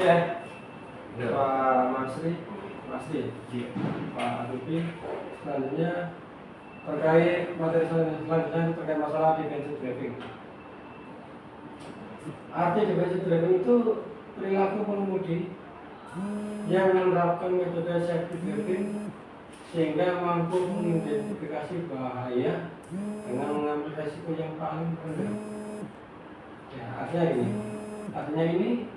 ya. Pak Masri, Pak Adubi, selanjutnya terkait materi selanjutnya terkait masalah defensive driving. Arti defensive driving itu perilaku pengemudi yang menerapkan metode safety driving sehingga mampu mengidentifikasi bahaya dengan mengambil resiko yang paling rendah. Ya, artinya ini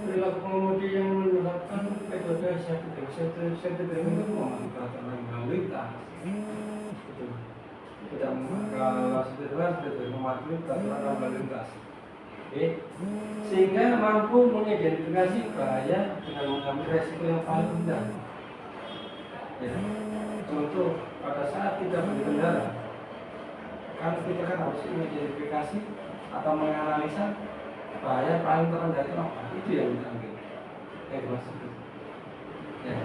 perilaku pengemudi yang menerapkan metode safety driving itu memahami peraturan lalu lintas, tidak mematuhi peraturan lalu lintas. Sehingga mampu mengidentifikasi bahaya dengan mengambil resiko yang paling rendah. Ya. Contoh, pada saat kita berkendara, kita kan harus mengidentifikasi atau menganalisa bahaya paling terendah itu apa? Itu yang kita ambil. Ya.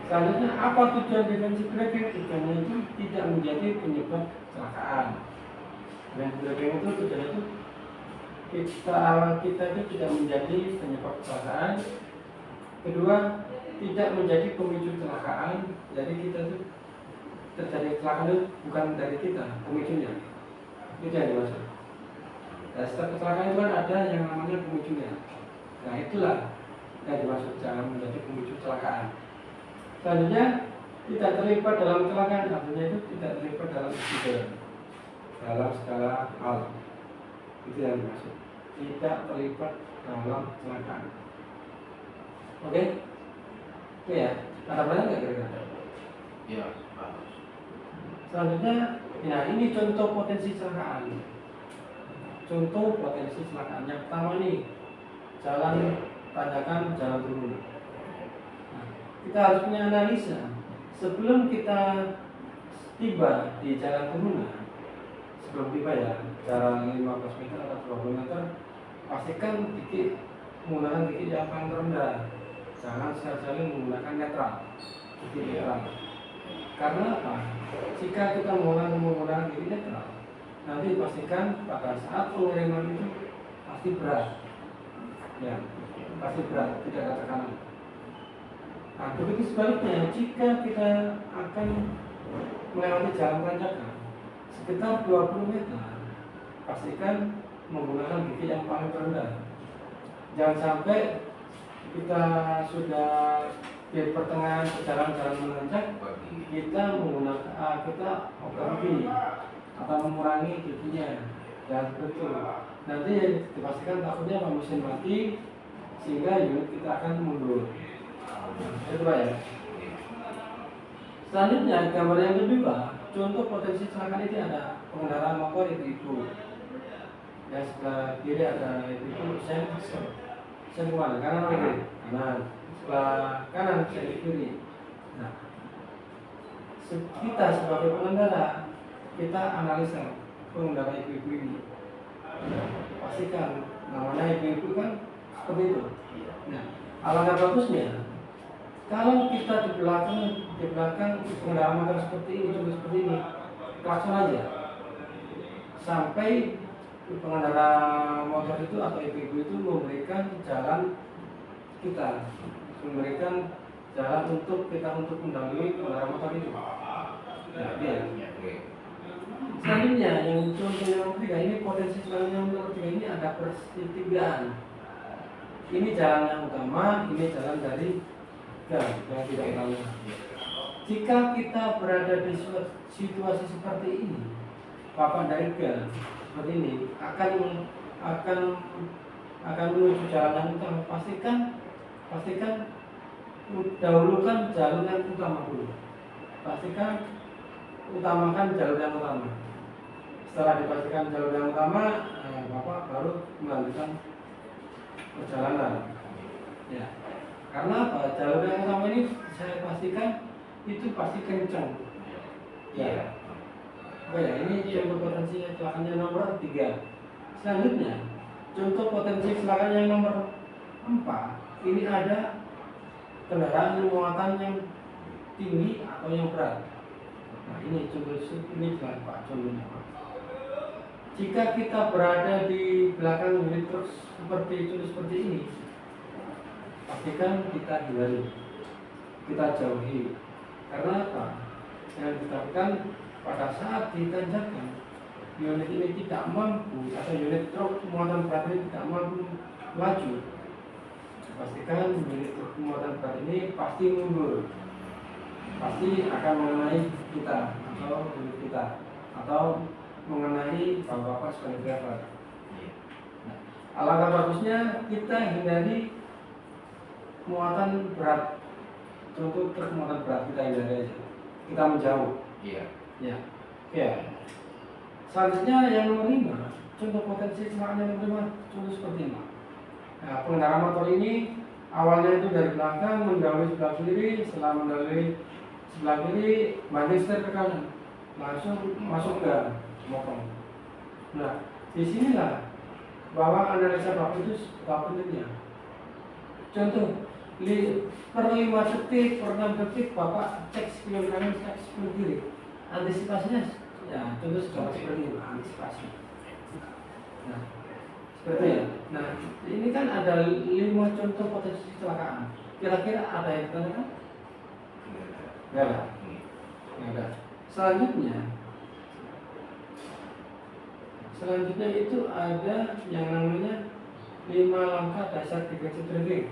Selanjutnya, apa tujuan defensive driving? Tujuannya itu tidak menjadi penyebab kecelakaan. Defensive driving itu tujuannya itu kita itu tidak menjadi penyebab kecelakaan. Kedua, tidak menjadi pemicu kecelakaan. Jadi kita itu terjadi kecelakaan itu bukan dari kita, pemicunya. Itu yang dimaksud. Nah, setiap kecelakaan itu kan ada yang namanya pemicunya. Nah, itulah yang dimaksud jangan menjadi pemicu kecelakaan. Selanjutnya, tidak terlibat dalam kecelakaan, artinya itu tidak terlibat dalam insiden dalam segala hal. Itu yang dimaksud. Tidak terlibat dalam kecelakaan. Oke? Oke ya? Ada pertanyaan nggak kira-kira? Iya. Selanjutnya, nah ini contoh potensi kecelakaan. Contoh potensi kecelakaan yang pertama nih, jalan tanjakan, jalan turun. Nah, kita harus punya analisa sebelum kita tiba di jalan turunan. Sebelum tiba ya, jalan 15 meter atau 20 meter, pastikan menggunakan titik yang paling rendah. Jangan sekali-kali menggunakan netral, titik netral. Karena apa? Jika kita menggunakan titik netral, nanti pastikan pada saat pengiriman itu pasti berat. Ya, pasti berat, tidak ada tekanan. Nah, begitu sebaliknya, jika kita akan melewati jalan tanjakan sekitar 20 meter, pastikan menggunakan gigi yang paling rendah. Jangan sampai kita sudah di pertengahan jalan menanjak, kita menggunakan overgi atau mengurangi giginya. Dan betul, nanti dipastikan takutnya mesin mati sehingga unit kita akan mundur. Itu ya. Selanjutnya gambar yang kedua, contoh potensi kecelakaan ini ada pengendara motor ibu-ibu. Yang sebelah kiri ada ibu-ibu sen kemana? Kanan atau kiri? Kanan. Sebelah kanan sen kiri. Nah, kita sebagai pengendara, kita analisa pengendara ibu-ibu ini. Pastikan namanya ibu-ibu kan seperti itu. Nah, alangkah bagusnya kalau kita di belakang pengendara motor seperti ini, juga seperti ini, klakson aja sampai pengendara motor itu atau ibu-ibu itu memberikan jalan kita, memberikan jalan untuk mendahului pengendara motor itu. Nah, selanjutnya yang contoh yang ketiga ini potensi selanjutnya yang ketiga ini ada pertigaan. Ini jalan yang utama, ini jalan dari yang tidak utama. Jika kita berada di situasi seperti ini, papan dari seperti ini akan menuju jalan yang utama. Pastikan dahulukan jalur yang utama dulu. Pastikan utamakan jalur yang utama. Setelah dipastikan jalur yang utama, Bapak baru melanjutkan perjalanan. Ya. Karena apa? Jalur yang utama ini saya pastikan itu pasti kencang. Ya. Oh ya, ini contoh potensi kecelakaan yang nomor 3. Selanjutnya, contoh potensi kecelakaan yang nomor 4. Ini ada kendaraan muatan yang tinggi atau yang berat. Nah, ini contoh ini Pak contohnya Pak. jika kita berada di belakang unit truk seperti ini, pastikan kita hindari, kita jauhi. Karena apa? Yang dikatakan pada saat ditanjakan, unit ini tidak mampu, atau unit truk muatan berat ini tidak mampu maju, pastikan unit truk muatan berat ini pasti mundur, pasti akan mengenai kita atau unit kita, atau mengenai bapak-bapak sebagai driver. Nah, alangkah bagusnya kita hindari muatan berat, contoh truk muatan berat kita hindari aja, kita menjauh. Iya. Ya, ya. Selanjutnya yang nomor 5, contoh potensi kecelakaan yang nomor 5, contoh seperti ini. Nah, pengendara motor ini awalnya itu dari belakang mendahului sebelah kiri, setelah mendahului sebelah kiri banting setir ke kanan, langsung masuk ke motong. Nah, disinilah bahwa analisa bapak itu betapa pentingnya. Contoh, per 5 detik, per 6 detik bapak cek spion kanan, cek spion kiri. Antisipasinya, ya contoh seperti ini, antisipasi. Nah, seperti ya. Nah, ini kan ada 5 contoh potensi kecelakaan. Kira-kira ada yang ditanyakan? Enggak ada. Enggak ada. Selanjutnya itu ada yang namanya 5 langkah dasar deteksi driving.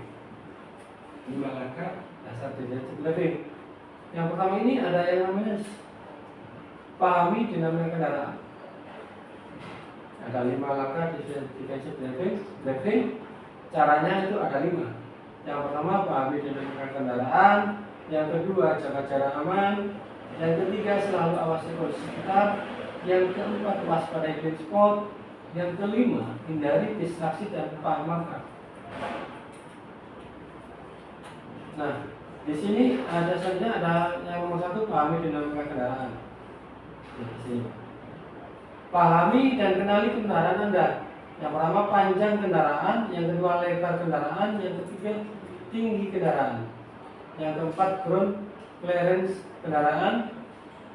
5 langkah dasar deteksi driving. Yang pertama ini ada yang namanya pahami dinamika kendaraan. Ada 5 langkah deteksi driving. Caranya itu ada 5. Yang pertama pahami dinamika kendaraan. Yang kedua jaga jarak aman. Yang ketiga selalu awasi kondisi sekitar. Yang keempat waspadai blind spot. Yang kelima hindari distraksi dan markah. Nah, di sini ada yang nomor 1 pahami dinamika kendaraan. Di sini. Pahami dan kenali kendaraan Anda. Yang pertama panjang kendaraan, yang kedua lebar kendaraan, yang ketiga tinggi kendaraan, yang keempat ground clearance kendaraan,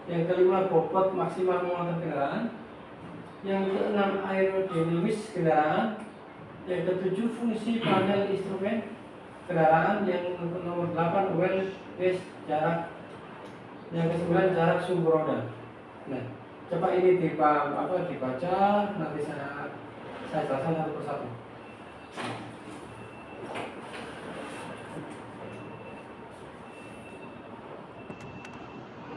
yang kelima bobot maksimal muatan kendaraan, yang keenam aerodinamis kendaraan, yang ketujuh fungsi panel instrumen kendaraan, yang nomor 8 well base jarak, yang ke-9 jarak sumber roda. Nah, coba ini dibaca, nanti saya jelaskan satu persatu.